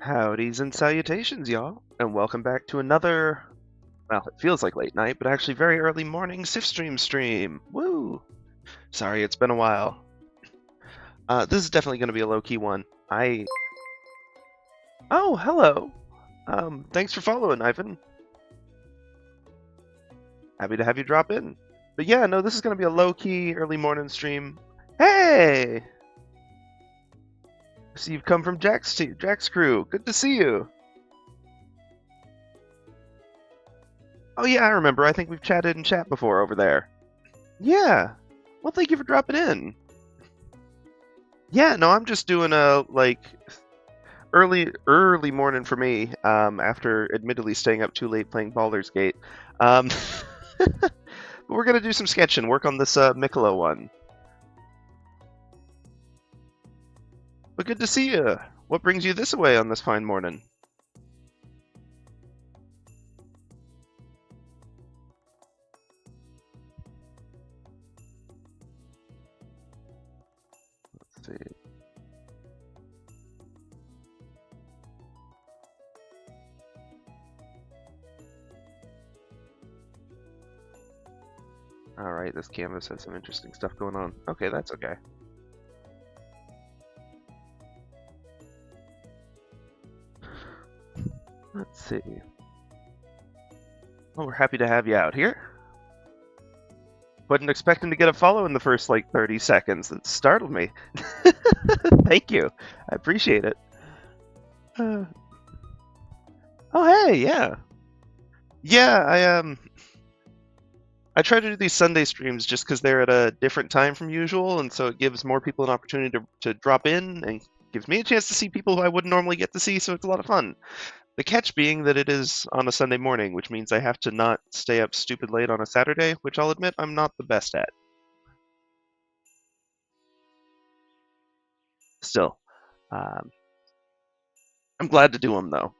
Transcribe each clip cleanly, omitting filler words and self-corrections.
Howdys and salutations, y'all, and welcome back to another, well, it feels like late night, but actually very early morning Sifstream stream. Woo! Sorry, it's been a while. This is definitely going to be a low-key one. Oh, hello! Thanks for following, Ivan. Happy to have you drop in. But yeah, no, this is going to be a low-key early morning stream. Hey! So you've come from Jack's crew. Good to see you. Oh yeah, I remember. I think we've chatted in chat before over there. Yeah. Well, thank you for dropping in. Yeah, no, I'm just doing a early morning for me. After admittedly staying up too late playing Baldur's Gate. But we're gonna do some sketching, work on this Miquella one. But good to see you. What brings you this way on this fine morning? Let's see. Alright, this canvas has some interesting stuff going on. Okay, that's okay. Let's see. Well, we're happy to have you out here. Wasn't expecting to get a follow in the first, 30 seconds. It startled me. Thank you. I appreciate it. Oh, hey, yeah. Yeah, I try to do these Sunday streams just because they're at a different time from usual, and so it gives more people an opportunity to drop in, and gives me a chance to see people who I wouldn't normally get to see, so it's a lot of fun. The catch being that it is on a Sunday morning, which means I have to not stay up stupid late on a Saturday, which I'll admit I'm not the best at. Still, I'm glad to do them, though.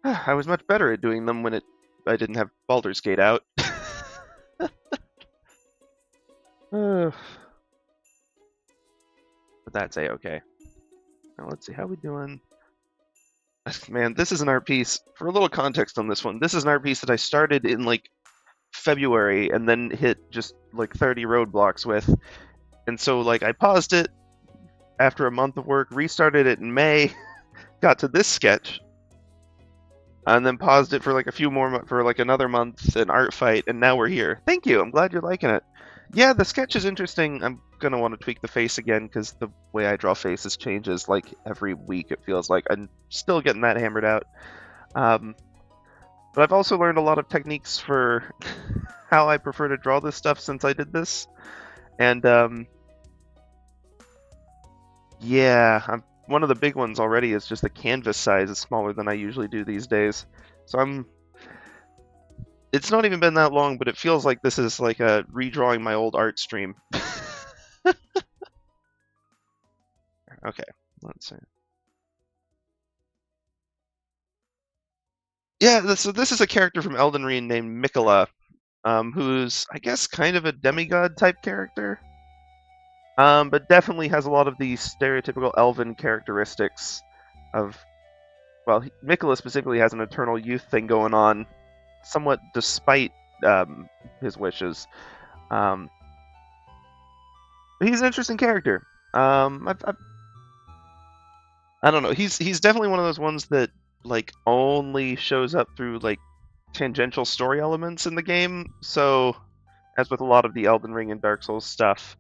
I was much better at doing them when I didn't have Baldur's Gate out. But that's a-okay. Now let's see, how we doing? Man, this is an art piece. For a little context on this one, this is an art piece that I started in February and then hit just 30 roadblocks with. And so I paused it after a month of work, restarted it in May, got to this sketch, and then paused it for a few more for another month, an art fight, and now we're here. Thank you. I'm glad you're liking it. Yeah, the sketch is interesting. I'm gonna want to tweak the face again because the way I draw faces changes every week. It feels like I'm still getting that hammered out. But I've also learned a lot of techniques for how I prefer to draw this stuff since I did this, and yeah, one of the big ones already is just the canvas size is smaller than I usually do these days. So it's not even been that long, but it feels like this is a redrawing my old art stream. Okay, let's see. Yeah, so this is a character from Elden Ring named Miquella, who's, I guess, kind of a demigod type character. But definitely has a lot of the stereotypical elven characteristics of, well, Miquella specifically has an eternal youth thing going on, somewhat despite his wishes. But he's an interesting character. I don't know. He's definitely one of those ones that only shows up through tangential story elements in the game. So, as with a lot of the Elden Ring and Dark Souls stuff,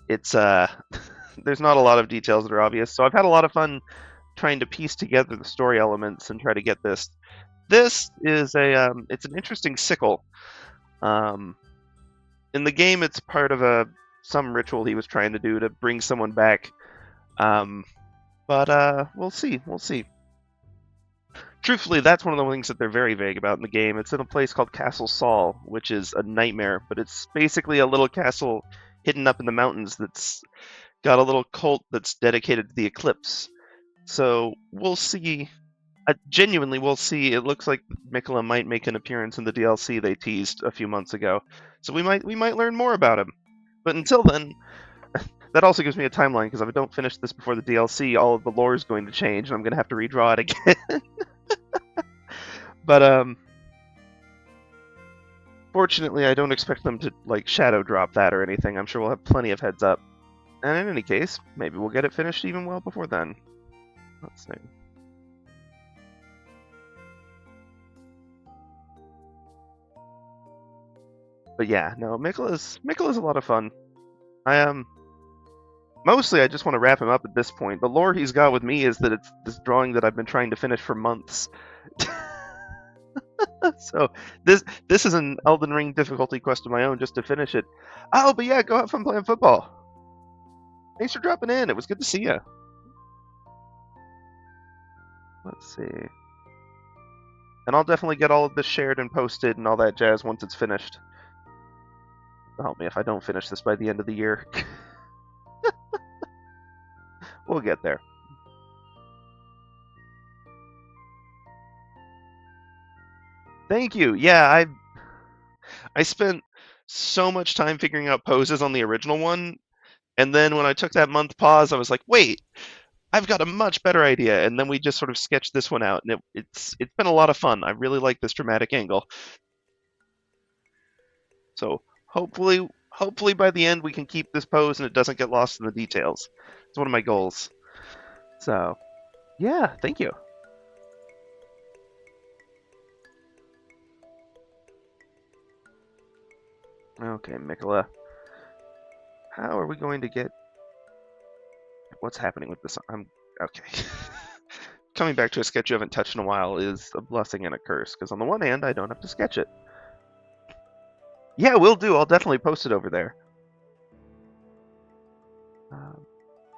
it's there's not a lot of details that are obvious. So I've had a lot of fun trying to piece together the story elements and try to get this. This is it's an interesting sickle. In the game, it's part of some ritual he was trying to do to bring someone back. But we'll see. We'll see. Truthfully, that's one of the things that they're very vague about in the game. It's in a place called Castle Saul, which is a nightmare, but it's basically a little castle hidden up in the mountains that's got a little cult that's dedicated to the eclipse. So we'll see. Genuinely, we'll see. It looks like Miquella might make an appearance in the DLC they teased a few months ago. So we might learn more about him. But until then, that also gives me a timeline, because if I don't finish this before the DLC, all of the lore is going to change, and I'm going to have to redraw it again. But fortunately, I don't expect them to like shadow drop that or anything. I'm sure we'll have plenty of heads up. And in any case, maybe we'll get it finished even well before then. Let's see. But yeah, no, Miquella's a lot of fun. Mostly I just want to wrap him up at this point. The lore he's got with me is that it's this drawing that I've been trying to finish for months. So this is an Elden Ring difficulty quest of my own just to finish it. Oh, but yeah, go have fun playing football. Thanks for dropping in. It was good to see you. Let's see. And I'll definitely get all of this shared and posted and all that jazz once it's finished. Help me if I don't finish this by the end of the year. We'll get there. Thank you. Yeah, I spent so much time figuring out poses on the original one, and then when I took that month pause, I was like, wait, I've got a much better idea. And then we just sort of sketched this one out, and it's been a lot of fun. I really like this dramatic angle. So hopefully by the end we can keep this pose and it doesn't get lost in the details. It's one of my goals. So yeah, thank you. Okay, Miquella. How are we going to get... What's happening with this? I'm... Okay. Coming back to a sketch you haven't touched in a while is a blessing and a curse, because on the one hand, I don't have to sketch it. Yeah, will do. I'll definitely post it over there.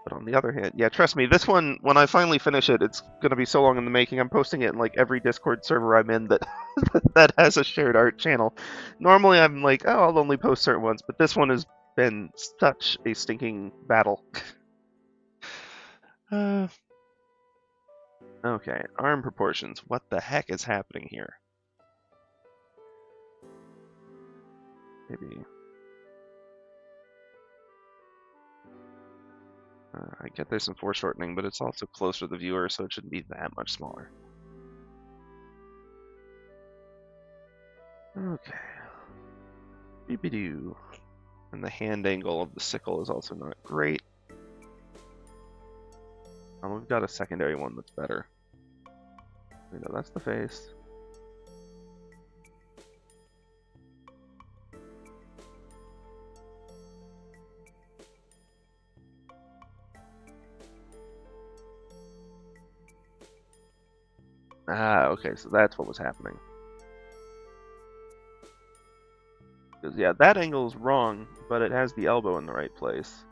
But on the other hand, yeah, trust me, this one, when I finally finish it, it's going to be so long in the making. I'm posting it in like every Discord server I'm in that that has a shared art channel. Normally I'm like, oh, I'll only post certain ones, but this one has been such a stinking battle. Okay, arm proportions. What the heck is happening here? Maybe... I get there's some foreshortening, but it's also closer to the viewer, so it shouldn't be that much smaller. Okay. Beep-a-doo. And the hand angle of the sickle is also not great. We've got a secondary one that's better. You know, that's the face. Ah, okay, so that's what was happening. Because, yeah, that angle's wrong, but it has the elbow in the right place.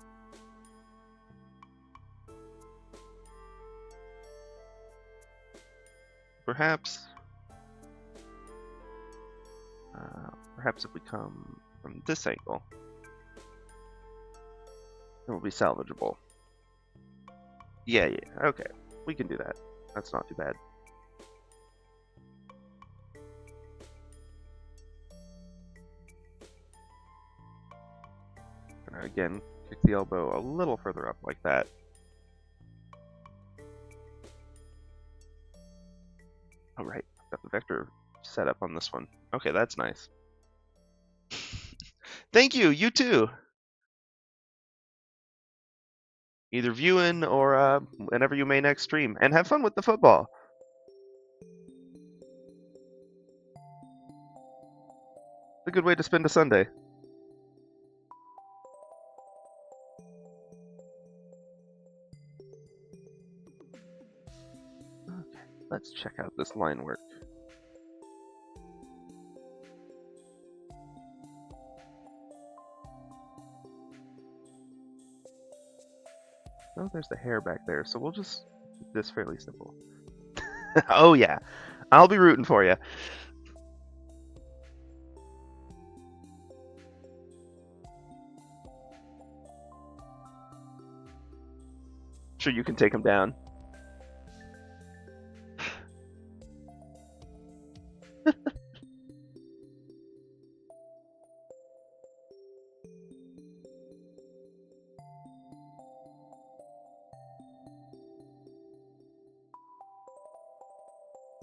Perhaps if we come from this angle, it will be salvageable. Yeah, okay. We can do that. That's not too bad. Again, kick the elbow a little further up like that. All right, got the vector set up on this one. Okay, that's nice. Thank you, you too. Either viewing or whenever you may next stream. And have fun with the football. It's a good way to spend a Sunday. Okay, let's check out this line work. Oh, there's the hair back there, so we'll just keep this fairly simple. Oh yeah, I'll be rooting for you. Sure, you can take him down.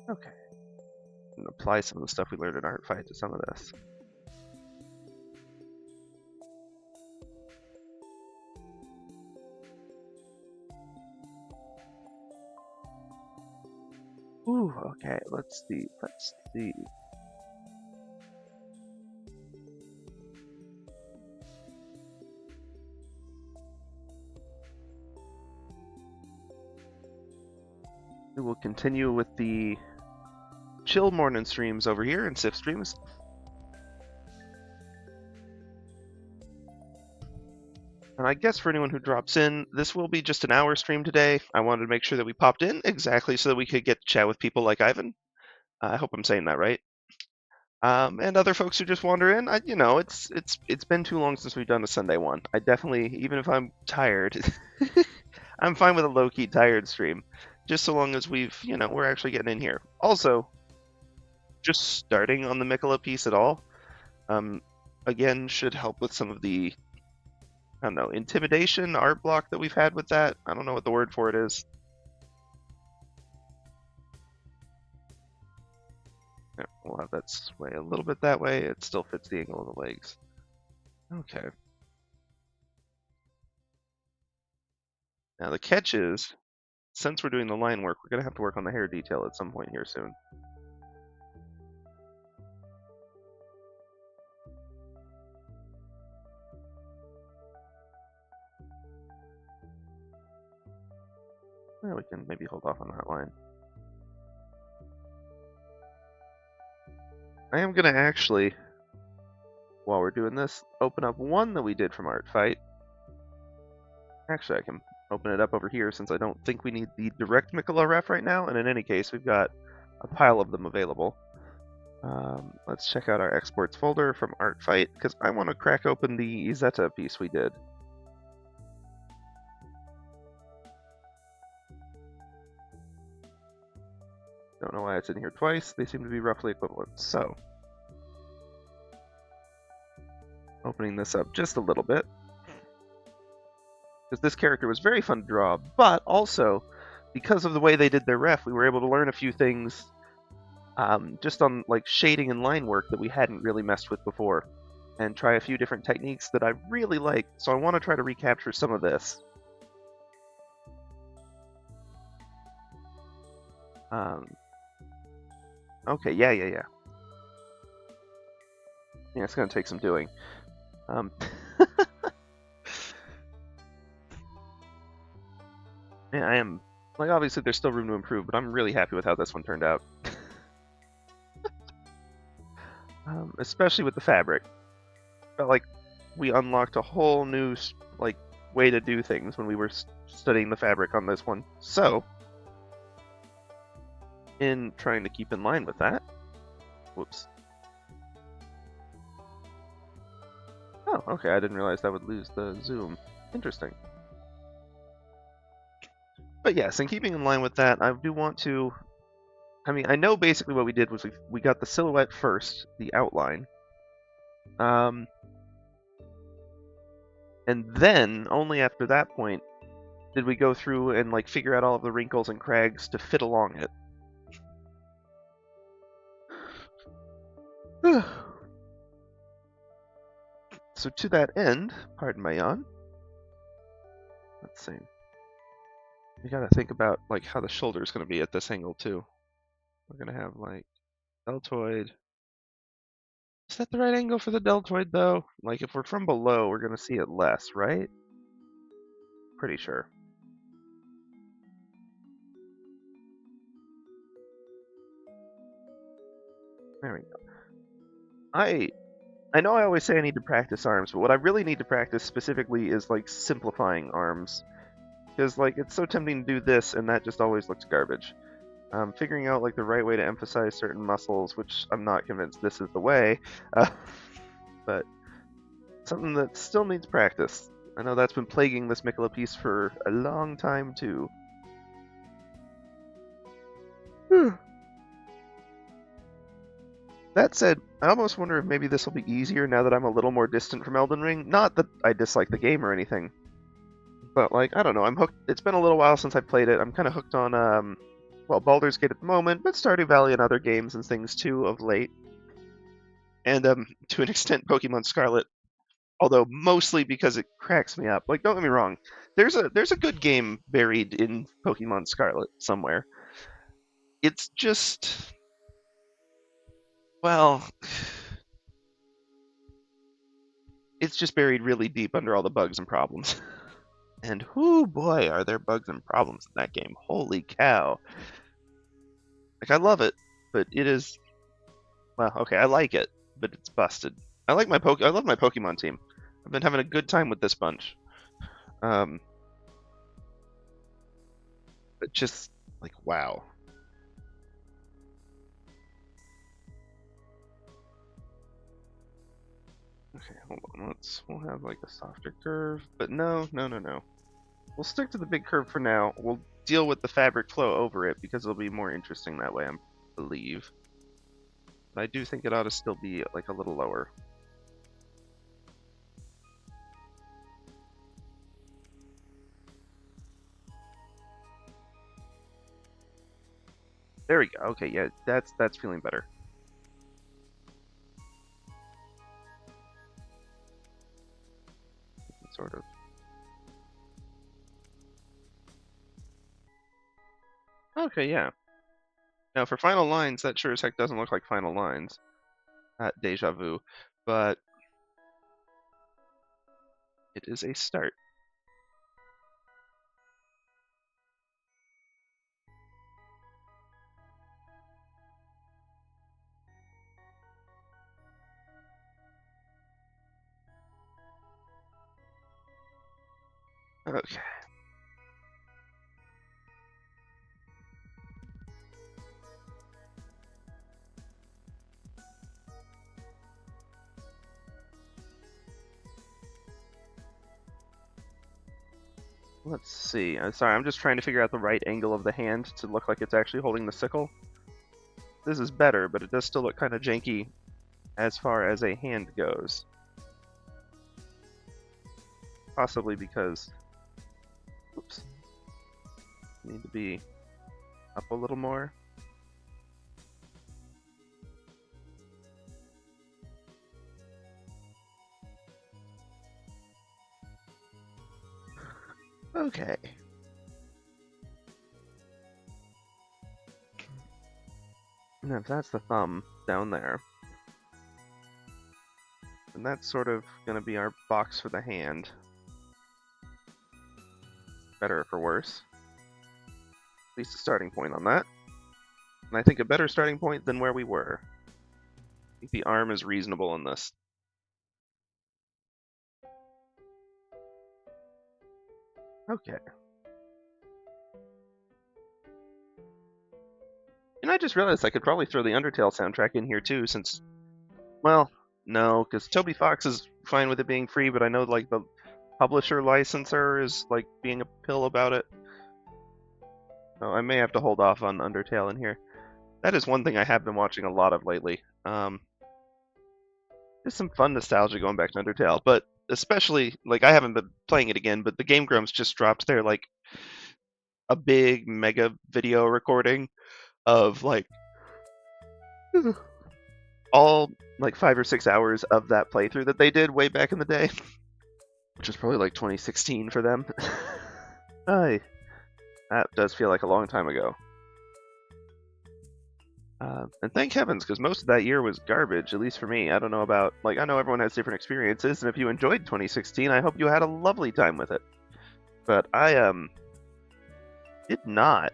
Okay. And apply some of the stuff we learned in Art Fight to some of this. Ooh, okay, let's see. We will continue with the chill morning streams over here in Sif Streams. And I guess for anyone who drops in, this will be just an hour stream today. I wanted to make sure that we popped in exactly so that we could get to chat with people like Ivan. I hope I'm saying that right. And other folks who just wander in, it's been too long since we've done a Sunday one. I definitely, even if I'm tired, I'm fine with a low-key tired stream, just so long as we're actually getting in here. Also, just starting on the Miquella piece at all, again, should help with some of the, I don't know, intimidation art block that we've had with that. I don't know what the word for it is. Yeah, we'll have that sway a little bit that way. It still fits the angle of the legs. Okay. Now the catch is, since we're doing the line work, we're going to have to work on the hair detail at some point here soon. Yeah, we can maybe hold off on that line. I am going to actually, while we're doing this, open up one that we did from Art Fight. Actually, I can open it up over here since I don't think we need the direct Miquella ref right now, and in any case, we've got a pile of them available. Let's check out our exports folder from Art Fight, because I want to crack open the Izetta piece we did. Don't know why it's in here twice. They seem to be roughly equivalent. So, opening this up just a little bit, because this character was very fun to draw, but also, because of the way they did their ref, we were able to learn a few things just on like shading and line work that we hadn't really messed with before, and try a few different techniques that I really like. So I want to try to recapture some of this. Okay, yeah. Yeah, it's going to take some doing. Yeah, I am. Like, obviously, there's still room to improve, but I'm really happy with how this one turned out. Especially with the fabric. Felt like we unlocked a whole new way to do things when we were studying the fabric on this one. So, in trying to keep in line with that, whoops. Oh, okay, I didn't realize that would lose the zoom. Interesting. But yes, in keeping in line with that, I do want to... I mean, I know basically what we did was we got the silhouette first, the outline. And then, only after that point, did we go through and like figure out all of the wrinkles and crags to fit along it. So to that end, pardon my yawn, let's see. We gotta think about like how the shoulder is gonna be at this angle too. We're gonna have like deltoid. Is that the right angle for the deltoid though? Like if we're from below, we're gonna see it less, right? Pretty sure. There we go. I know I always say I need to practice arms, but what I really need to practice specifically is like simplifying arms. Because like it's so tempting to do this and that just always looks garbage. Figuring out like the right way to emphasize certain muscles, which I'm not convinced this is the way, but something that still needs practice. I know that's been plaguing this Miquella piece for a long time too. That said, I almost wonder if maybe this will be easier now that I'm a little more distant from Elden Ring. Not that I dislike the game or anything, but like I don't know, I'm hooked. It's been a little while since I played it. I'm kind of hooked on well, Baldur's Gate at the moment, but Stardew Valley and other games and things too of late. And to an extent, Pokemon Scarlet, although mostly because it cracks me up. Like, don't get me wrong, there's a good game buried in Pokemon Scarlet somewhere. It's just, well, it's just buried really deep under all the bugs and problems. And whoo boy, are there bugs and problems in that game. Holy cow. Like, I love it, but it is, well, okay, I like it, but it's busted. I love my Pokemon team. I've been having a good time with this bunch. But just like, wow. Okay, hold on. We'll have like a softer curve, but no. We'll stick to the big curve for now. We'll deal with the fabric flow over it because it'll be more interesting that way, I believe. But I do think it ought to still be like a little lower. There we go. Okay, yeah, that's feeling better. Sort of. Okay, yeah. Now for final lines, that sure as heck doesn't look like final lines at Deja Vu, but it is a start. Okay. Let's see. I'm sorry, I'm just trying to figure out the right angle of the hand to look like it's actually holding the sickle. This is better, but it does still look kind of janky as far as a hand goes. Possibly because, oops, need to be up a little more. Okay. Now if that's the thumb down there, then that's sort of going to be our box for the hand. Better or for worse. At least a starting point on that. And I think a better starting point than where we were. I think the arm is reasonable in this. Okay. And I just realized I could probably throw the Undertale soundtrack in here too, since, well, no, because Toby Fox is fine with it being free, but I know like the publisher licensor is like being a pill about it. So I may have to hold off on Undertale in here. That is one thing I have been watching a lot of lately. There's some fun nostalgia going back to Undertale, but especially like I haven't been playing it again, but the Game Grumps just dropped their like a big mega video recording of like all like 5 or 6 hours of that playthrough that they did way back in the day, which was probably like 2016 for them. Aye, that does feel like a long time ago. And thank heavens, because most of that year was garbage, at least for me. I don't know about, like, I know everyone has different experiences, and if you enjoyed 2016, I hope you had a lovely time with it. But I, did not.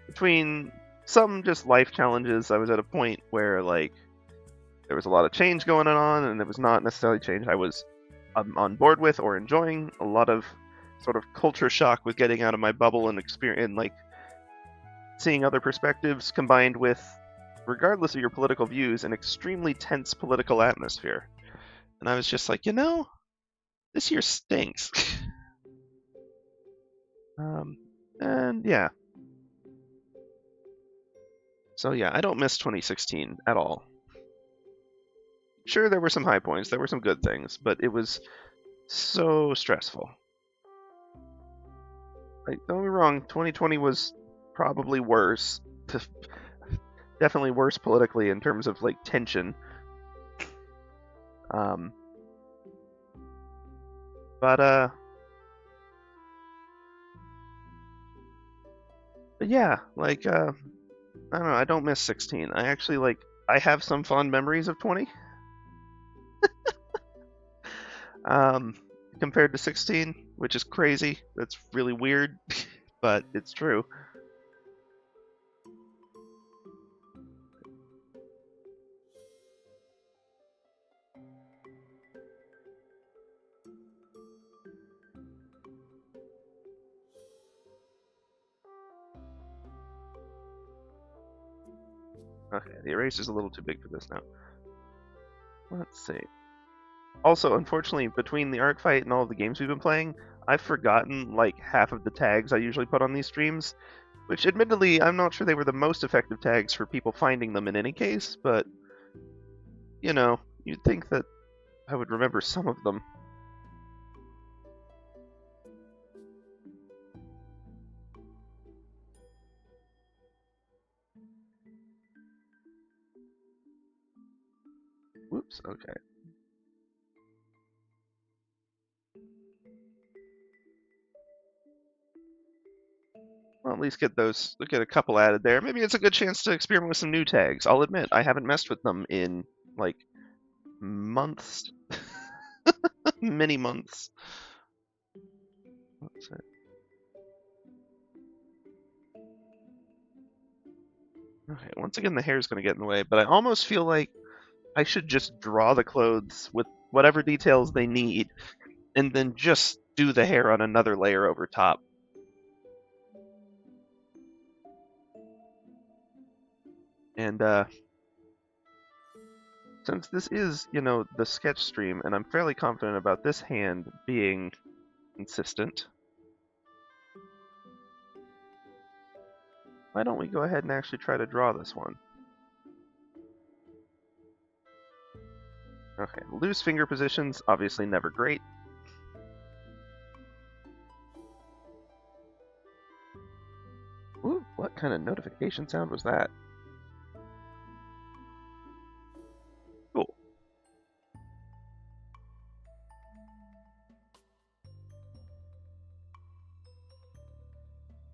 Between some just life challenges, I was at a point where, like, there was a lot of change going on, and it was not necessarily change I was on board with or enjoying. A lot of sort of culture shock with getting out of my bubble and experience, and, like, seeing other perspectives combined with, regardless of your political views, an extremely tense political atmosphere. And I was just like, this year stinks. And yeah. So yeah, I don't miss 2016 at all. Sure, there were some high points, there were some good things, but it was so stressful. Like, don't get me wrong, 2020 was probably worse. Definitely worse politically in terms of like tension. Um, but yeah, like I don't know. I don't miss 16. I actually like. I have some fond memories of 20. Um, compared to 16, which is crazy. That's really weird, but it's true. Okay, the eraser's a little too big for this now. Let's see. Also, unfortunately, between the art fight and all of the games we've been playing, I've forgotten like half of the tags I usually put on these streams, which admittedly, I'm not sure they were the most effective tags for people finding them in any case, but you know, you'd think that I would remember some of them. Whoops, okay. Well, at least get those, get a couple added there. Maybe it's a good chance to experiment with some new tags. I'll admit, I haven't messed with them in like months, many months. What's it? Okay, once again, the hair is going to get in the way, but I almost feel like I should just draw the clothes with whatever details they need, and then just do the hair on another layer over top. And since this is, you know, the sketch stream, and I'm fairly confident about this hand being consistent, why don't we go ahead and actually try to draw this one? Okay, loose finger positions, obviously never great. Ooh, what kind of notification sound was that? Cool.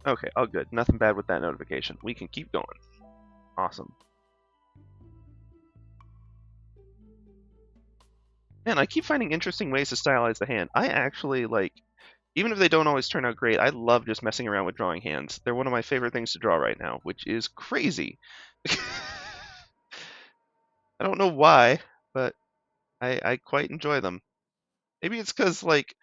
Okay, all good. Nothing bad with that notification. We can keep going. Awesome. Man, I keep finding interesting ways to stylize the hand. I actually like, even if they don't always turn out great, I love just messing around with drawing hands. They're one of my favorite things to draw right now, which is crazy. I don't know why, but I quite enjoy them. Maybe it's because, like,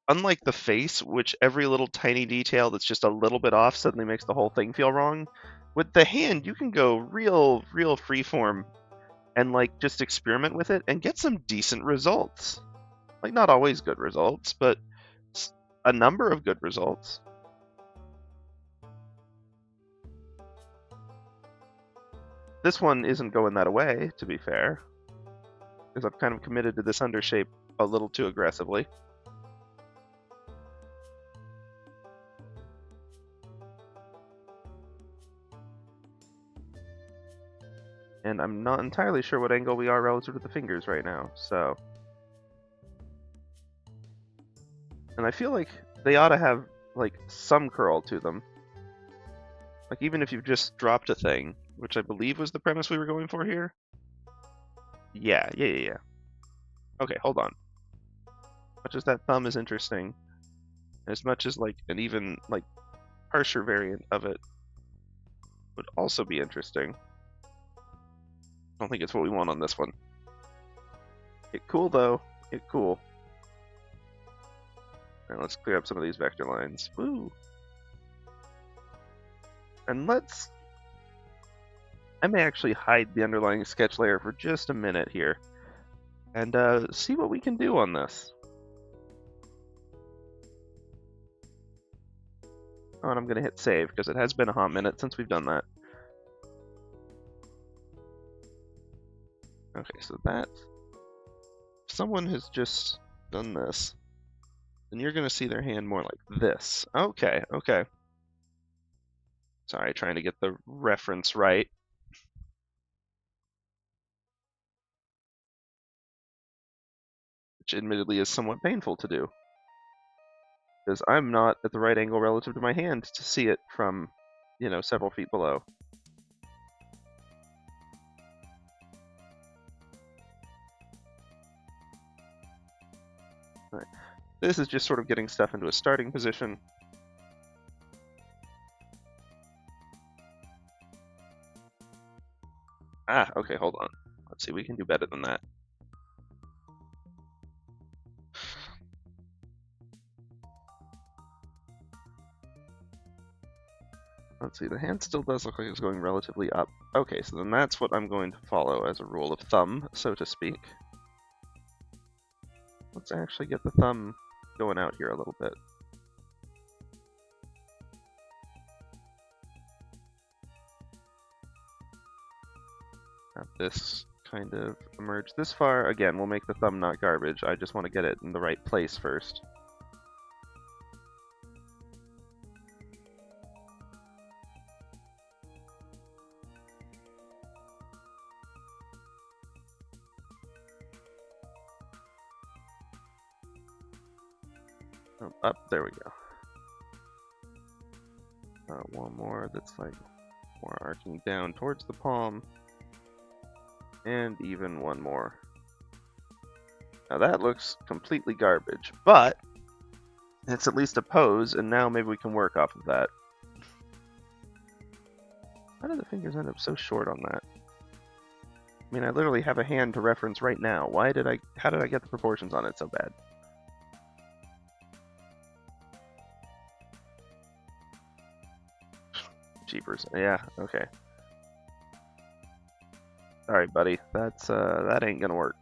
unlike the face, which every little tiny detail that's just a little bit off suddenly makes the whole thing feel wrong, with the hand, you can go real freeform and, like, just experiment with it and get some decent results. Like, not always good results, but a number of good results. This one isn't going that away, to be fair, because I've kind of committed to this undershape a little too aggressively. And I'm not entirely sure what angle we are relative to the fingers right now, so... And I feel like they ought to have, like, some curl to them. Like, even if you've just dropped a thing, which I believe was the premise we were going for here. Yeah. Okay, hold on. As much as that thumb is interesting, as much as, like, an even, like, harsher variant of it would also be interesting. I don't think it's what we want on this one. Get cool, though. Get cool. Alright, let's clear up some of these vector lines. Woo! And let's... I may actually hide the underlying sketch layer for just a minute here and see what we can do on this. Oh, and I'm going to hit save because it has been a hot minute since we've done that. Okay, so that... Someone has just done this. And you're going to see their hand more like this. Okay, okay. Sorry, trying to get the reference right. Which admittedly is somewhat painful to do. Because I'm not at the right angle relative to my hand to see it from, you know, several feet below. Right. This is just sort of getting stuff into a starting position. Ah, okay, hold on. Let's see, we can do better than that. Let's see, the hand still does look like it's going relatively up. Okay, so then that's what I'm going to follow as a rule of thumb, so to speak. Let's actually get the thumb going out here a little bit. Have this kind of emerge this far. Again, we'll make the thumb not garbage. I just want to get it in the right place first. Oh, up, there we go. One more that's like more arcing down towards the palm. And even one more. Now that looks completely garbage, but it's at least a pose, and now maybe we can work off of that. How did the fingers end up so short on that? I mean, I literally have a hand to reference right now. How did I get the proportions on it so bad? Jeepers. Yeah, okay. Sorry, buddy. That ain't gonna work.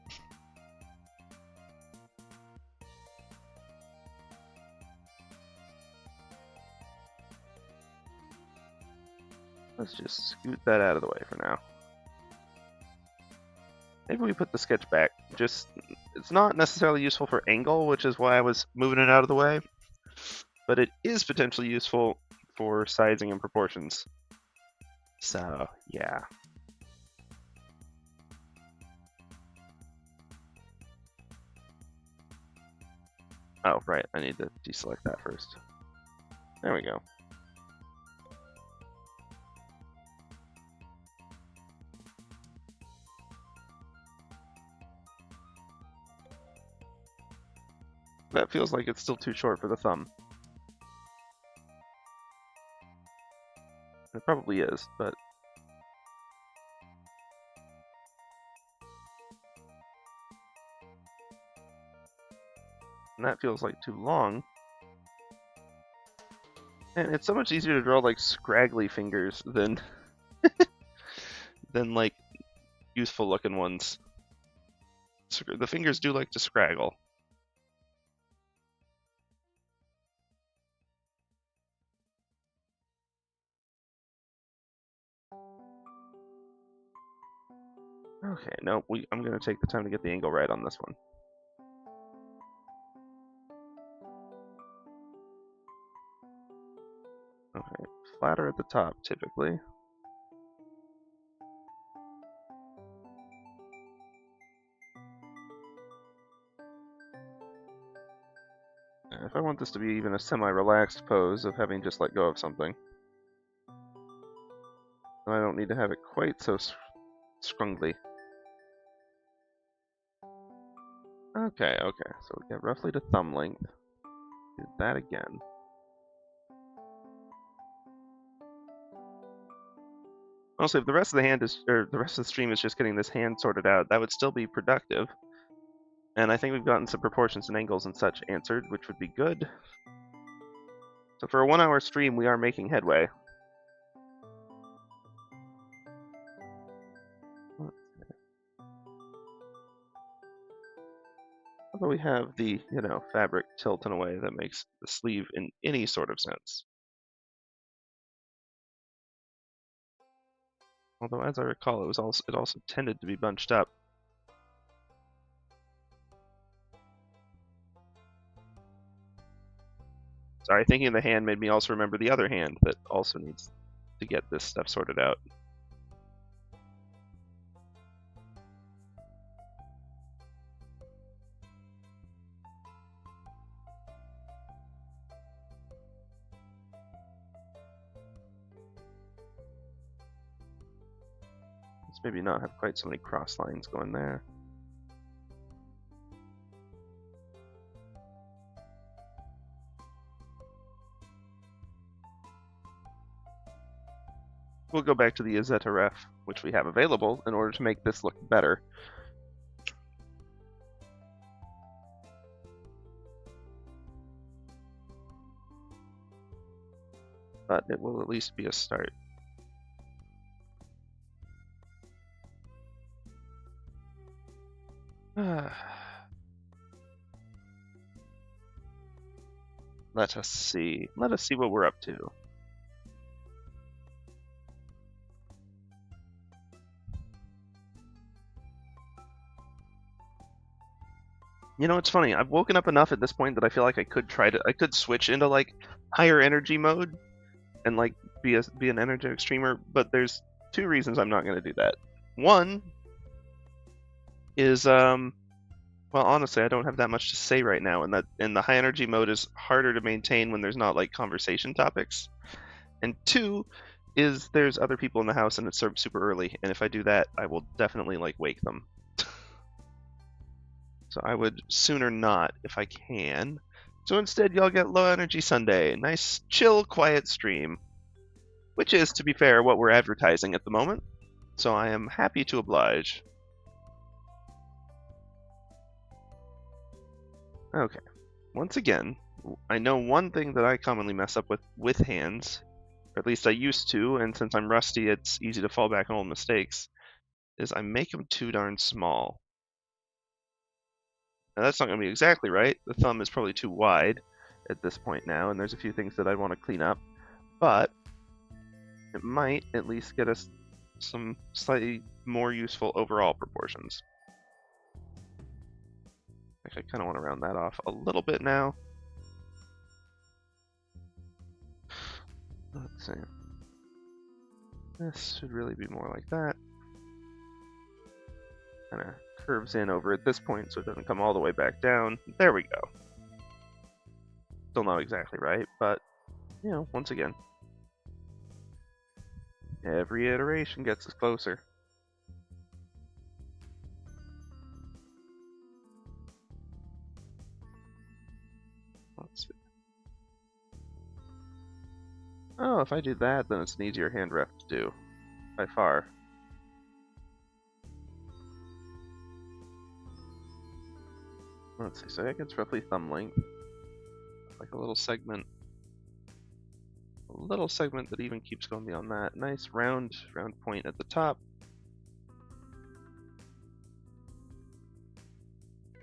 Let's just scoot that out of the way for now. Maybe we put the sketch back. It's not necessarily useful for angle, which is why I was moving it out of the way. But it is potentially useful for sizing and proportions. So, yeah. Oh, right. I need to deselect that first. There we go. That feels like it's still too short for the thumb. It probably is, but... And that feels like too long. And it's so much easier to draw like scraggly fingers than than like useful looking ones. The fingers do like to scraggle. Okay, no, I'm gonna take the time to get the angle right on this one. Okay, flatter at the top typically. If I want this to be even a semi-relaxed pose of having just let go of something, then I don't need to have it quite so scrungly. Okay, so we get roughly to thumb length. Do that again. Also, if the rest of the hand is, or the rest of the stream is just getting this hand sorted out, that would still be productive. And I think we've gotten some proportions and angles and such answered, which would be good. So for a 1-hour stream, we are making headway. Although we have the, fabric tilt in a way that makes the sleeve in any sort of sense. Although, as I recall, it also tended to be bunched up. Sorry, thinking of the hand made me also remember the other hand that also needs to get this stuff sorted out. Let's maybe not have quite so many cross lines going there. We'll go back to the Izetta ref, which we have available, in order to make this look better. But it will at least be a start. Let us see. Let us see what we're up to. You know, it's funny. I've woken up enough at this point that I feel like I could switch into like higher energy mode and like be an energetic streamer, but there's two reasons I'm not going to do that. One is well, honestly, I don't have that much to say right now, and the high energy mode is harder to maintain when there's not like conversation topics. And two is there's other people in the house and it's super early, and if I do that, I will definitely like wake them. So I would sooner not if I can. So instead, y'all get Low Energy Sunday. Nice, chill, quiet stream. Which is, to be fair, what we're advertising at the moment. So I am happy to oblige. Okay. Once again, I know one thing that I commonly mess up with hands, or at least I used to, and since I'm rusty, it's easy to fall back on old mistakes, is I make them too darn small. Now that's not going to be exactly right. The thumb is probably too wide at this point now, and there's a few things that I'd want to clean up, but it might at least get us some slightly more useful overall proportions. Actually, I kind of want to round that off a little bit now. Let's see. This should really be more like that. Kind of curves in over at this point so it doesn't come all the way back down. There we go. Still not exactly right, but, you know, once again, every iteration gets us closer. Let's see. Oh, if I do that, then it's an easier hand ref to do, by far. Let's see, so I think it's roughly thumb length. Like a little segment. A little segment that even keeps going beyond that. Nice round point at the top.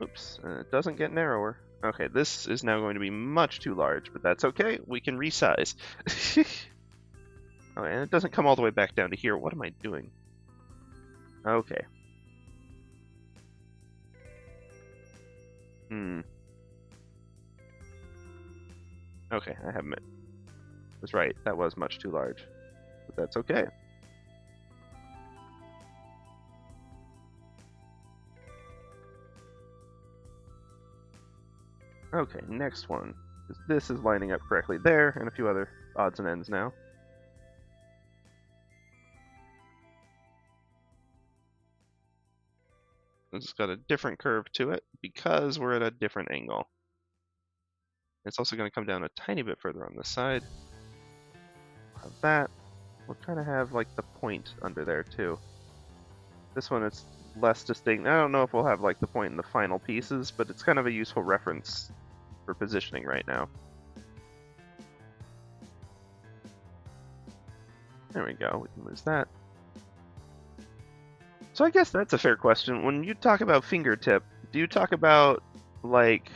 Oops, it doesn't get narrower. Okay, this is now going to be much too large, but that's okay. We can resize. Oh, and it doesn't come all the way back down to here. What am I doing? Okay. Okay, I have it. Was right. That was much too large, but that's okay. Okay, next one. This is lining up correctly there, and a few other odds and ends now. It's got a different curve to it because we're at a different angle. It's also going to come down a tiny bit further on this side. We'll have that. We'll kind of have like the point under there too. This one is less distinct. I don't know if we'll have like the point in the final pieces, but it's kind of a useful reference for positioning right now. There we go. We can lose that. So I guess that's a fair question. When you talk about fingertip, do you talk about like,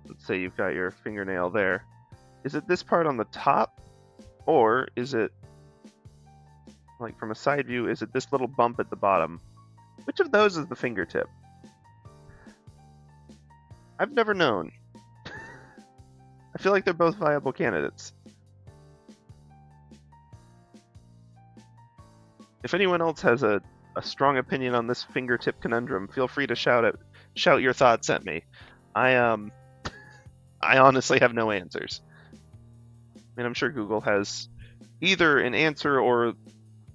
let's say you've got your fingernail there. Is it this part on the top, or is it like from a side view, is it this little bump at the bottom? Which of those is the fingertip? I've never known. I feel like they're both viable candidates. If anyone else has a strong opinion on this fingertip conundrum, feel free to shout your thoughts at me. I honestly have no answers. I mean, I'm sure Google has either an answer or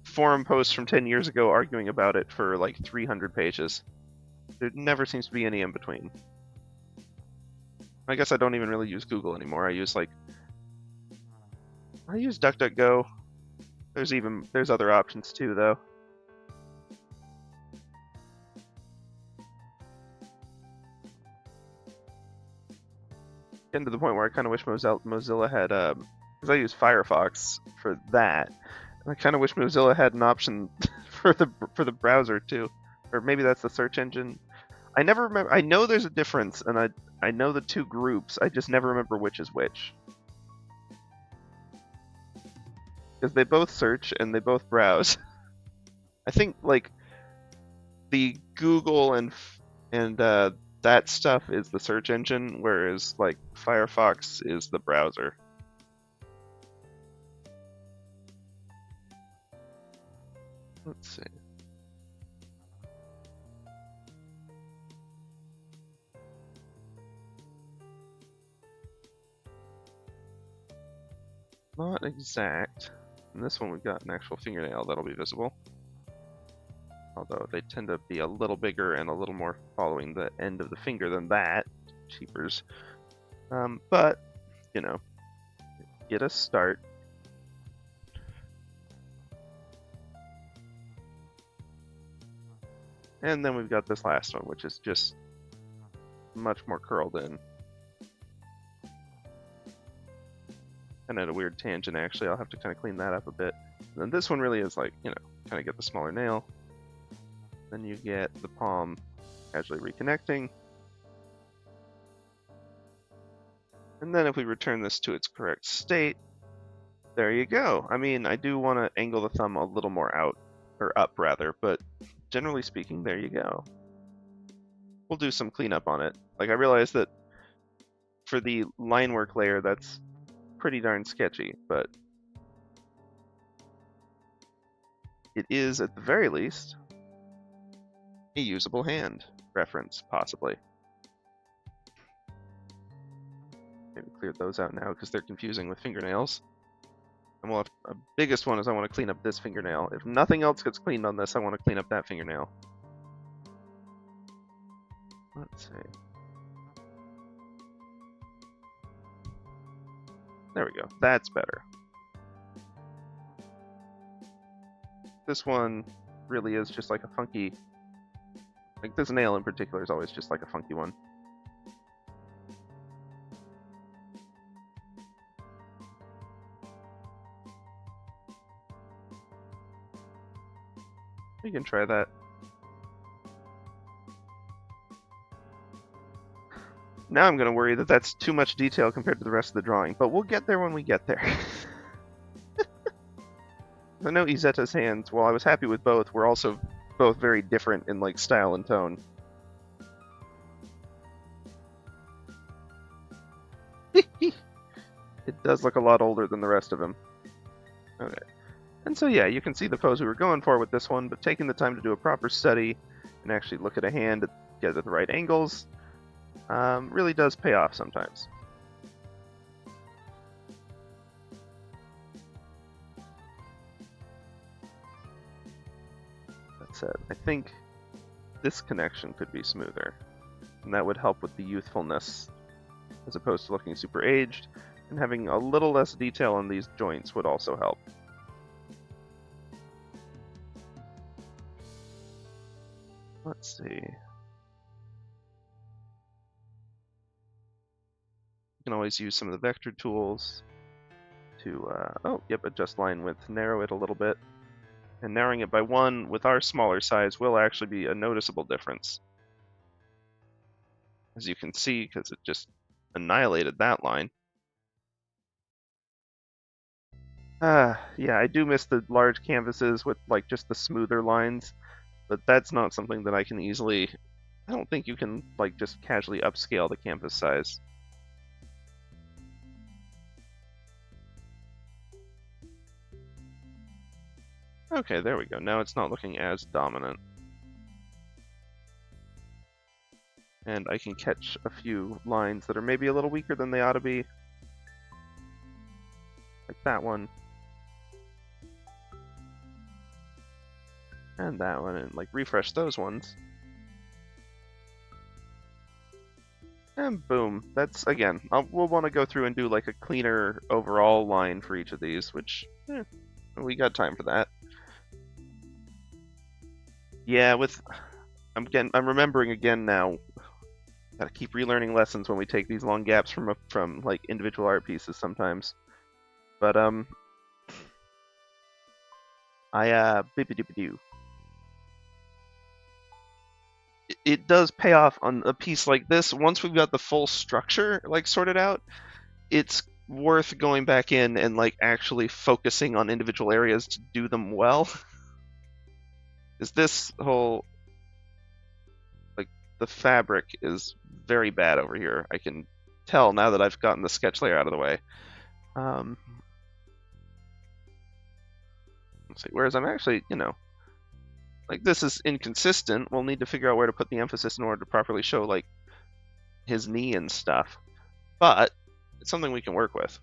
forum posts from 10 years ago arguing about it for like 300 pages. There never seems to be any in between. I guess I don't even really use Google anymore. I use DuckDuckGo. There's other options too, though. Getting to the point where I kind of wish Mozilla had, because I use Firefox for that, and I kind of wish Mozilla had an option for the browser too, or maybe that's the search engine. I never remember. I know there's a difference, and I know the two groups. I just never remember which is which. Because they both search and they both browse. I think like the Google and that stuff is the search engine, whereas like Firefox is the browser. Let's see. Not exact. In this one, we've got an actual fingernail that'll be visible. Although they tend to be a little bigger and a little more following the end of the finger than that. Cheapers. But, you know, get a start. And then we've got this last one, which is just much more curled in. And at a weird tangent, actually. I'll have to kind of clean that up a bit. And then this one really is like, you know, kind of get the smaller nail. Then you get the palm casually reconnecting. And then if we return this to its correct state, there you go. I mean, I do want to angle the thumb a little more out, or up rather, but generally speaking, there you go. We'll do some cleanup on it. Like, I realize that for the line work layer, that's pretty darn sketchy, but it is, at the very least, a usable hand reference, possibly. Maybe clear those out now because they're confusing with fingernails. And we'll have, the biggest one is I want to clean up this fingernail. If nothing else gets cleaned on this, I want to clean up that fingernail. Let's see. There we go. That's better. This one really is just like a funky... Like, this nail in particular is always just like a funky one. You can try that. Now I'm going to worry that that's too much detail compared to the rest of the drawing, but we'll get there when we get there. I know Izetta's hands, while I was happy with both, were also both very different in like style and tone. It does look a lot older than the rest of him. Okay. And so yeah, you can see the pose we were going for with this one, but taking the time to do a proper study and actually look at a hand, get it at the right angles, really does pay off sometimes. That said, I think this connection could be smoother, and that would help with the youthfulness as opposed to looking super aged, and having a little less detail on these joints would also help. Let's see. You can always use some of the vector tools to, adjust line width, narrow it a little bit. And narrowing it by 1 with our smaller size will actually be a noticeable difference. As you can see, because it just annihilated that line. Yeah, I do miss the large canvases with like just the smoother lines, but that's not something that I can easily... I don't think you can like just casually upscale the canvas size. Okay, there we go. Now it's not looking as dominant. And I can catch a few lines that are maybe a little weaker than they ought to be. Like that one. And that one, and like refresh those ones. And boom. That's, again, we'll want to go through and do like a cleaner overall line for each of these, which, we got time for that. Yeah, I'm remembering again now. Gotta keep relearning lessons when we take these long gaps from like individual art pieces sometimes. But bippity-doo. It does pay off on a piece like this. Once we've got the full structure like sorted out, it's worth going back in and like actually focusing on individual areas to do them well. Is this whole, like, the fabric is very bad over here. I can tell now that I've gotten the sketch layer out of the way. Let's see. Whereas I'm actually, like, this is inconsistent. We'll need to figure out where to put the emphasis in order to properly show like his knee and stuff. But it's something we can work with.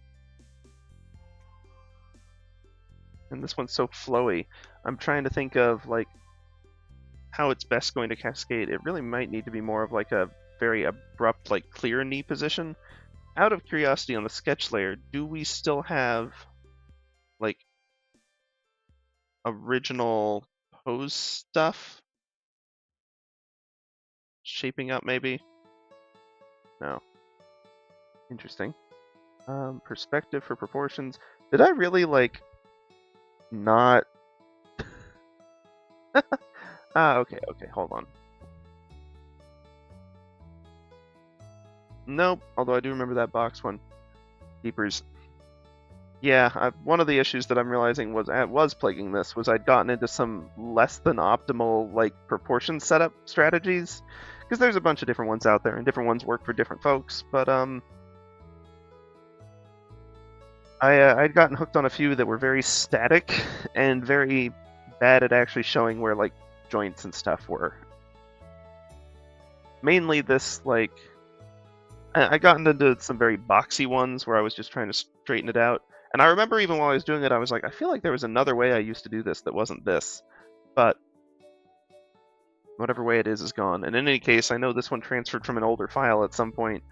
And this one's so flowy. I'm trying to think of like how it's best going to cascade. It really might need to be more of like a very abrupt, like clear knee position. Out of curiosity, on the sketch layer, do we still have like original pose stuff shaping up maybe? No. Interesting. Perspective for proportions. Did I really like not? Okay, hold on. Nope, although I do remember that box one. Keepers. Yeah, one of the issues that I'm realizing was plaguing this was I'd gotten into some less than optimal like proportion setup strategies, because there's a bunch of different ones out there and different ones work for different folks. But I'd gotten hooked on a few that were very static and very bad at actually showing where like joints and stuff were. Mainly this like I got into some very boxy ones where I was just trying to straighten it out. And I remember even while I was doing it, I was like, I feel like there was another way I used to do this that wasn't this. But whatever way it is gone. And in any case, I know this one transferred from an older file at some point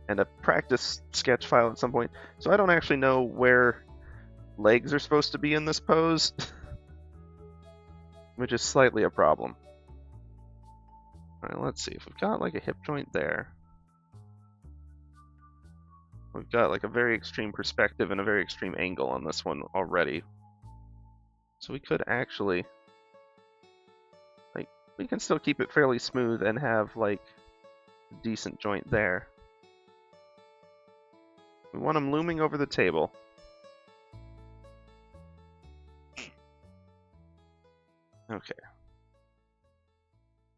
and a practice sketch file at some point. So I don't actually know where legs are supposed to be in this pose, which is slightly a problem. All right, let's see. If we've got like a hip joint there, we've got like a very extreme perspective and a very extreme angle on this one already. So we could actually, like, we can still keep it fairly smooth and have like a decent joint there. We want them looming over the table. Okay.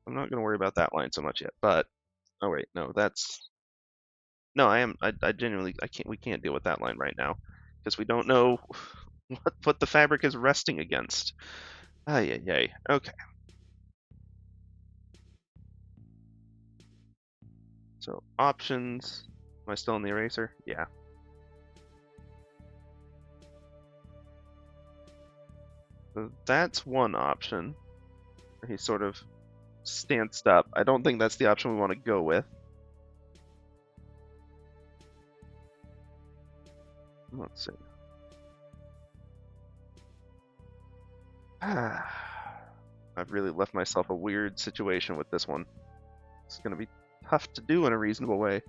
I'm not going to worry about that line so much yet, but oh wait, no, that's no, I genuinely we can't deal with that line right now because we don't know what the fabric is resting against. Ay, ay, ay. Okay. So options. Am I still in the eraser? Yeah. So that's one option. He's sort of stanced up. I don't think that's the option we want to go with. Let's see. I've really left myself a weird situation with this one. It's going to be tough to do in a reasonable way.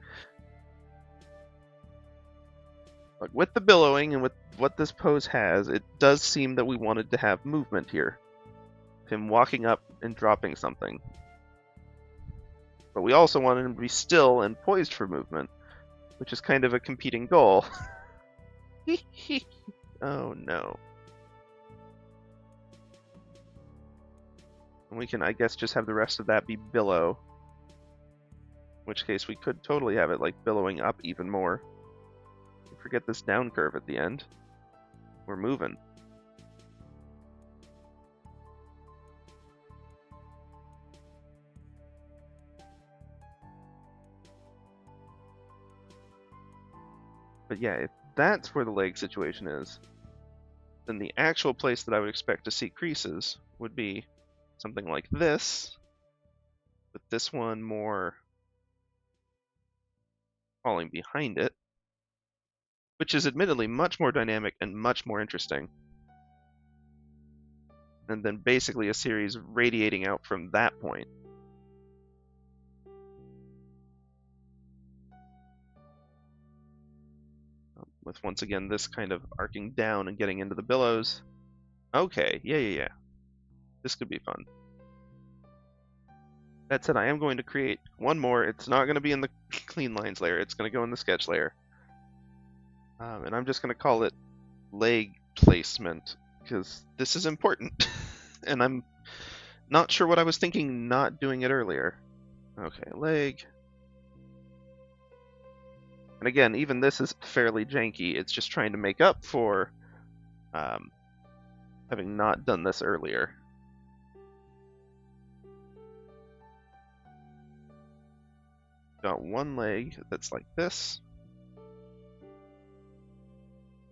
But with the billowing and with what this pose has, it does seem that we wanted to have movement here. Him walking up and dropping something. But we also wanted him to be still and poised for movement, which is kind of a competing goal. Oh no. And we can, I guess, just have the rest of that be billow. In which case we could totally have it like billowing up even more. Forget this down curve at the end. We're moving. But yeah, if that's where the leg situation is, then the actual place that I would expect to see creases would be something like this, with this one more falling behind it, which is admittedly much more dynamic and much more interesting. And then basically a series radiating out from that point. With once again this kind of arcing down and getting into the billows. Okay, yeah. This could be fun. That said, I am going to create one more. It's not going to be in the clean lines layer. It's going to go in the sketch layer. And I'm just going to call it leg placement, because this is important. And I'm not sure what I was thinking not doing it earlier. Okay, leg. And again, even this is fairly janky. It's just trying to make up for having not done this earlier. Got one leg that's like this.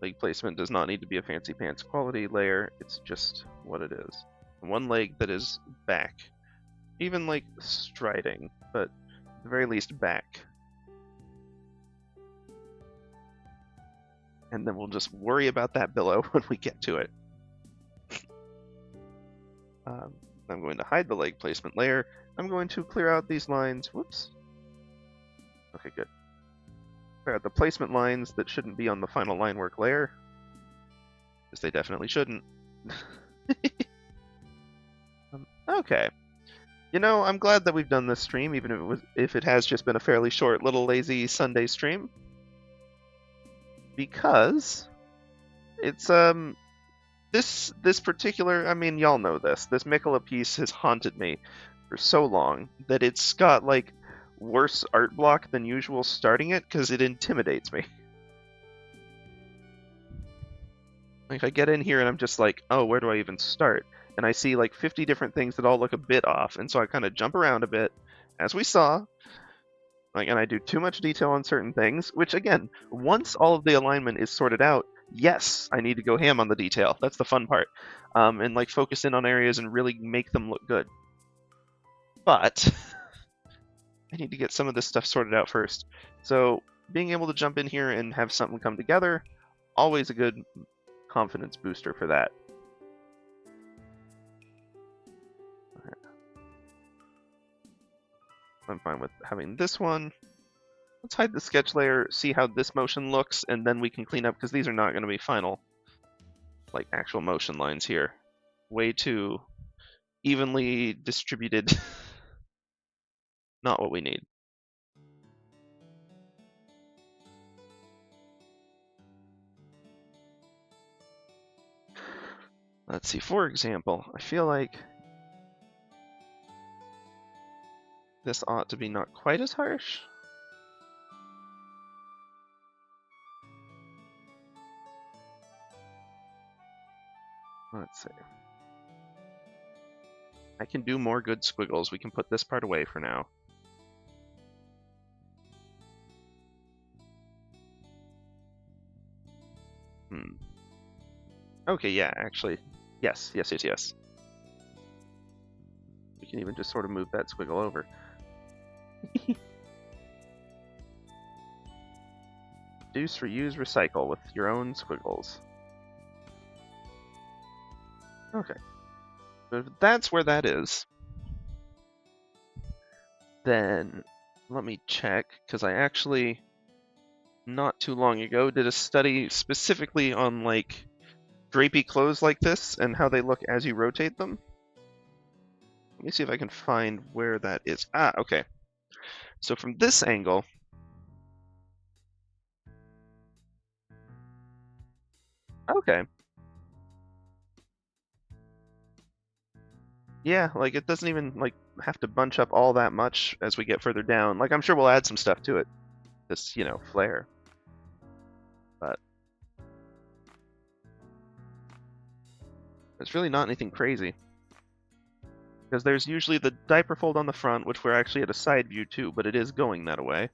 Leg placement does not need to be a fancy pants quality layer. It's just what it is. One leg that is back. Even like striding, but at the very least back. And then we'll just worry about that billow when we get to it. I'm going to hide the leg placement layer. I'm going to clear out these lines. Whoops. Okay, good. Clear out the placement lines that shouldn't be on the final line work layer, because they definitely shouldn't. Okay. You know, I'm glad that we've done this stream, even if it has just been a fairly short, little lazy Sunday stream, because it's this particular, I mean, y'all know this Miquella piece has haunted me for so long that it's got like worse art block than usual starting it, because it intimidates me. Like, I get in here and I'm just like, oh, where do I even start? And I see like 50 different things that all look a bit off, and so I kind of jump around a bit, as we saw. Like, and I do too much detail on certain things, which again, once all of the alignment is sorted out, yes, I need to go ham on the detail. That's the fun part. And like focus in on areas and really make them look good. But I need to get some of this stuff sorted out first. So being able to jump in here and have something come together, always a good confidence booster for that. I'm fine with having this one. Let's hide the sketch layer, see how this motion looks, and then we can clean up, because these are not going to be final, like, actual motion lines here. Way too evenly distributed. Not what we need. Let's see, for example, I feel like this ought to be not quite as harsh. Let's see. I can do more good squiggles. We can put this part away for now. Okay, yeah, actually. Yes. We can even just sort of move that squiggle over. Reduce, reuse, recycle with your own squiggles. Okay. But if that's where that is, then let me check, because I actually, not too long ago, did a study specifically on, like, drapey clothes like this and how they look as you rotate them. Let me see if I can find where that is. Ah, okay. So from this angle, okay. Yeah, like, it doesn't even, like, have to bunch up all that much as we get further down. Like, I'm sure we'll add some stuff to it. This, you know, flare. But it's really not anything crazy. Because there's usually the diaper fold on the front, which we're actually at a side view too, but it is going that way.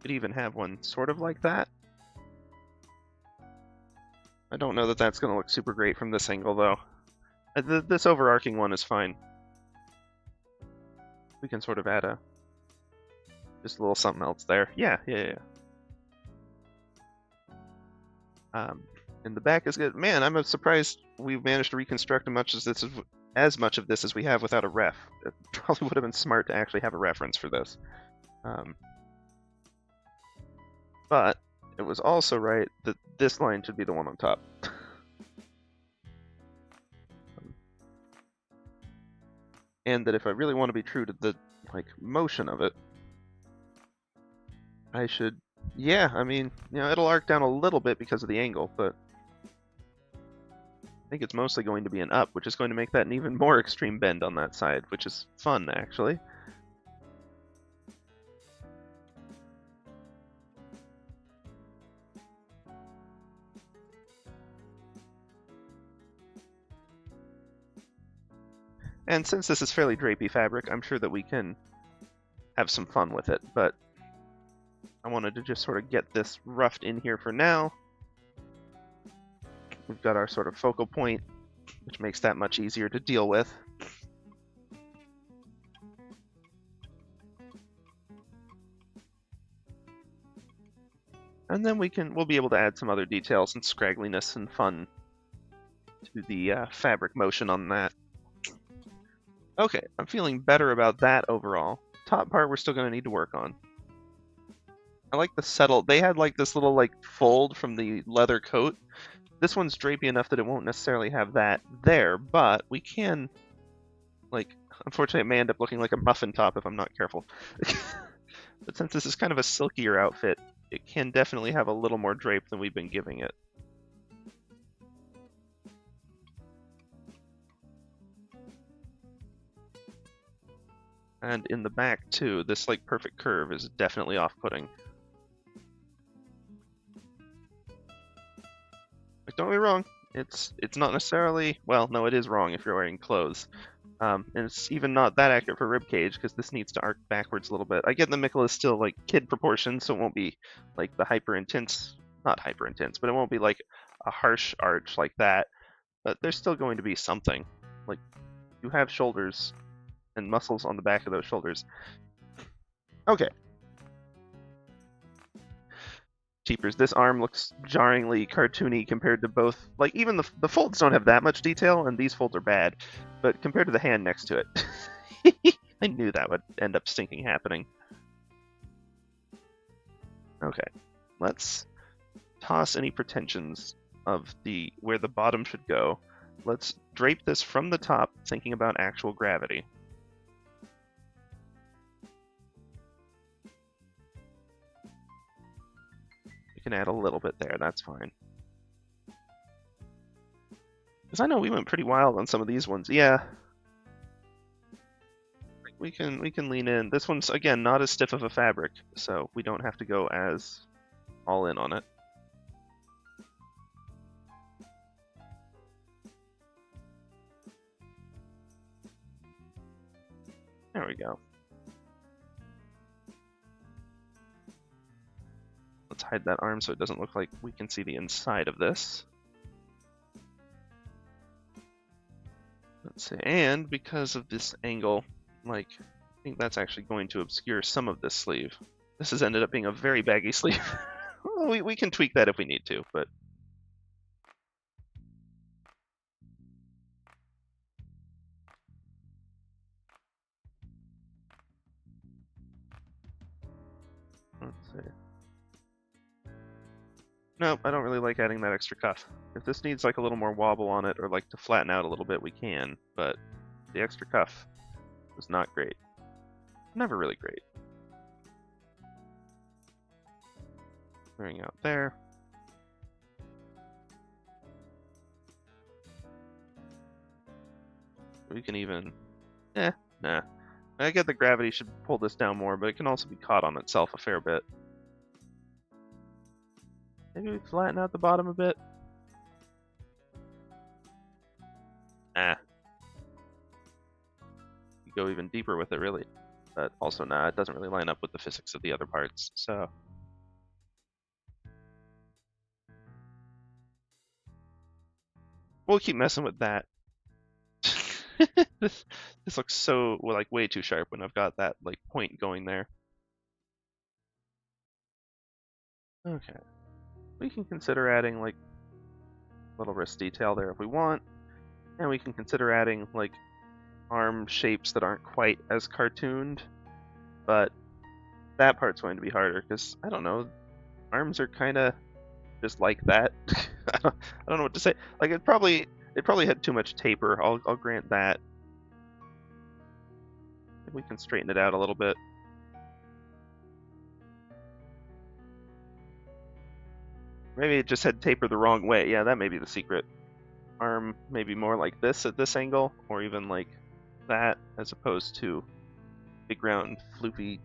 Could even have one sort of like that. I don't know that that's going to look super great from this angle, though. This overarching one is fine. We can sort of add just a little something else there. Yeah. And the back is good. Man, I'm surprised we've managed to reconstruct as much of this as we have without a ref. It probably would have been smart to actually have a reference for this. But it was also right that this line should be the one on top. And that if I really want to be true to the motion of it, I should, yeah, I mean, it'll arc down a little bit because of the angle, but I think it's mostly going to be an up, which is going to make that an even more extreme bend on that side, which is fun, actually. And since this is fairly drapey fabric, I'm sure that we can have some fun with it, but I wanted to just sort of get this roughed in here for now. We've got our sort of focal point, which makes that much easier to deal with. And then we'll be able to add some other details and scraggliness and fun to the fabric motion on that. Okay, I'm feeling better about that overall. Top part we're still going to need to work on. I like the settle. They had this little fold from the leather coat. This one's drapey enough that it won't necessarily have that there, but we can, unfortunately it may end up looking like a muffin top if I'm not careful. But since this is kind of a silkier outfit, it can definitely have a little more drape than we've been giving it. And in the back too, this perfect curve is definitely off-putting. Don't get me wrong, it's not necessarily, well, no, it is wrong if you're wearing clothes. And it's even not that accurate for ribcage, because this needs to arc backwards a little bit. I get the Miquella is still kid proportions, so it won't be the hyper intense, not hyper intense, but it won't be a harsh arch like that. But there's still going to be something. You have shoulders and muscles on the back of those shoulders. Okay. Cheapers. This arm looks jarringly cartoony compared to both. Even the folds don't have that much detail, and these folds are bad. But compared to the hand next to it, I knew that would end up stinking happening. Okay, let's toss any pretensions of where the bottom should go. Let's drape this from the top, thinking about actual gravity. We can add a little bit there, that's fine. Because I know we went pretty wild on some of these ones. Yeah. We can lean in. This one's, again, not as stiff of a fabric, so we don't have to go as all in on it. There we go. Let's hide that arm so it doesn't look like we can see the inside of this. Let's see, and because of this angle, I think that's actually going to obscure some of this sleeve. This has ended up being a very baggy sleeve. Well, we can tweak that if we need to, but... Let's see. Nope, I don't really like adding that extra cuff. If this needs a little more wobble on it or to flatten out a little bit, we can, but the extra cuff was not great. Never really great. Clearing out there. We can even... nah. I get the gravity should pull this down more, but it can also be caught on itself a fair bit. Maybe we flatten out the bottom a bit. You go even deeper with it, really. But also, it doesn't really line up with the physics of the other parts, so... we'll keep messing with that. this looks so like way too sharp when I've got that like point going there. Okay, we can consider adding like a little wrist detail there if we want, and we can consider adding like arm shapes that aren't quite as cartooned, but that part's going to be harder because I don't know, arms are kind of just like that. I don't know what to say. Like it probably had too much taper. I'll grant that. We can straighten it out a little bit. Maybe it just had taper the wrong way. Yeah, that may be the secret. Arm maybe more like this at this angle, or even like that, as opposed to big round floopy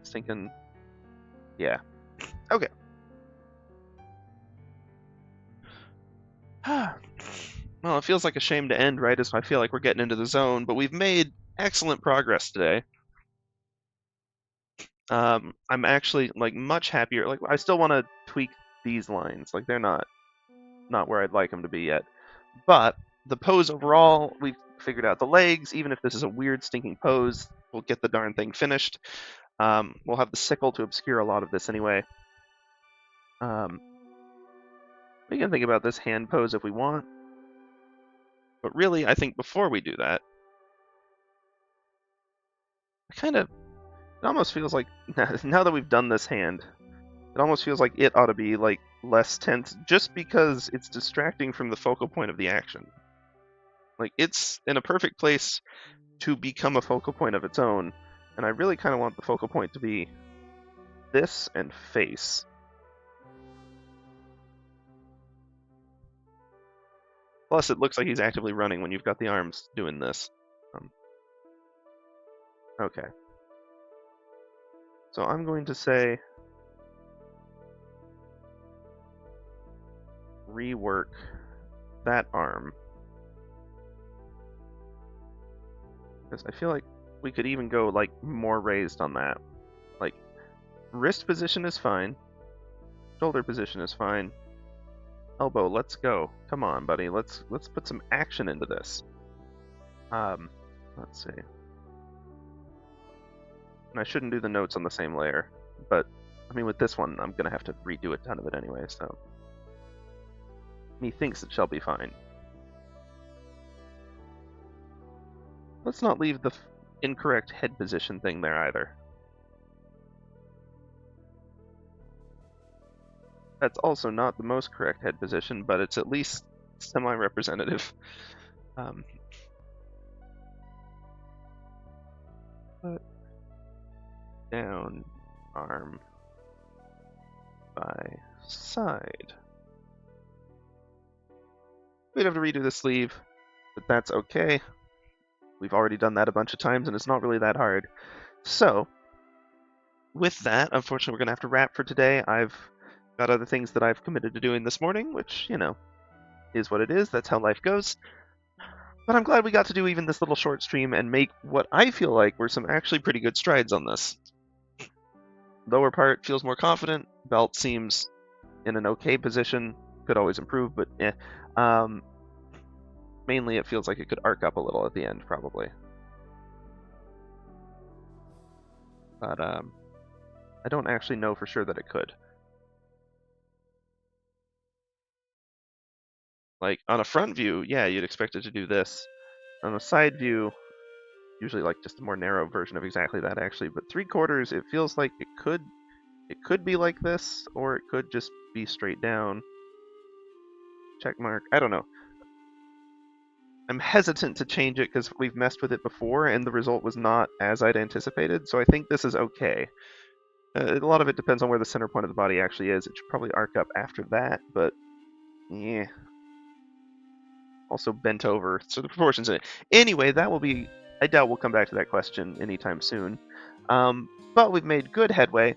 stinking. Yeah. Okay. Well, it feels like a shame to end right as I feel like we're getting into the zone, but we've made excellent progress today. I'm actually like much happier. Like I still want to tweak these lines. Like they're not where I'd like them to be yet. But the pose overall, we've figured out the legs. Even if this is a weird stinking pose, we'll get the darn thing finished. We'll have the sickle to obscure a lot of this anyway. We can think about this hand pose if we want. But really, I think before we do that, it almost feels like, now that we've done this hand, it almost feels like it ought to be like less tense just because it's distracting from the focal point of the action. Like it's in a perfect place to become a focal point of its own, and I really kind of want the focal point to be this and face. Plus, it looks like he's actively running when you've got the arms doing this. Okay. So I'm going to say rework that arm. Because I feel like we could even go like more raised on that. Like wrist position is fine. Shoulder position is fine. Elbow, let's go. Come on, buddy. Let's put some action into this. Let's see. And I shouldn't do the notes on the same layer, but I mean with this one I'm gonna have to redo a ton of it anyway, so methinks it shall be fine. Let's not leave the incorrect head position thing there either. That's also not the most correct head position, but it's at least semi-representative. Put down arm by side. We'd have to redo the sleeve, but that's okay. We've already done that a bunch of times, and it's not really that hard. So, with that, unfortunately, we're going to have to wrap for today. I've got other things that I've committed to doing this morning, which, you know, is what it is. That's how life goes. But I'm glad we got to do even this little short stream and make what I feel like were some actually pretty good strides on this. Lower part feels more confident. Belt seems in an okay position. Could always improve, but eh. Mainly it feels like it could arc up a little at the end, probably. But I don't actually know for sure that it could. Like, on a front view, yeah, you'd expect it to do this. On a side view, usually like just a more narrow version of exactly that, actually. But 3/4, it feels like it could be like this, or it could just be straight down. Check mark. I don't know. I'm hesitant to change it because we've messed with it before, and the result was not as I'd anticipated, so I think this is okay. A lot of it depends on where the center point of the body actually is. It should probably arc up after that, but yeah. Also bent over, so the proportions in it. Anyway, that will be... I doubt we'll come back to that question anytime soon. But we've made good headway.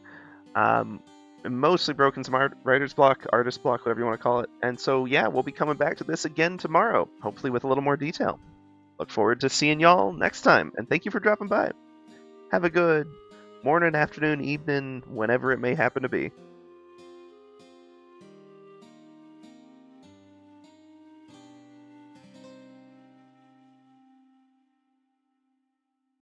Mostly broken some writer's block, artist block, whatever you want to call it. And so, yeah, we'll be coming back to this again tomorrow, hopefully with a little more detail. Look forward to seeing y'all next time, and thank you for dropping by. Have a good morning, afternoon, evening, whenever it may happen to be.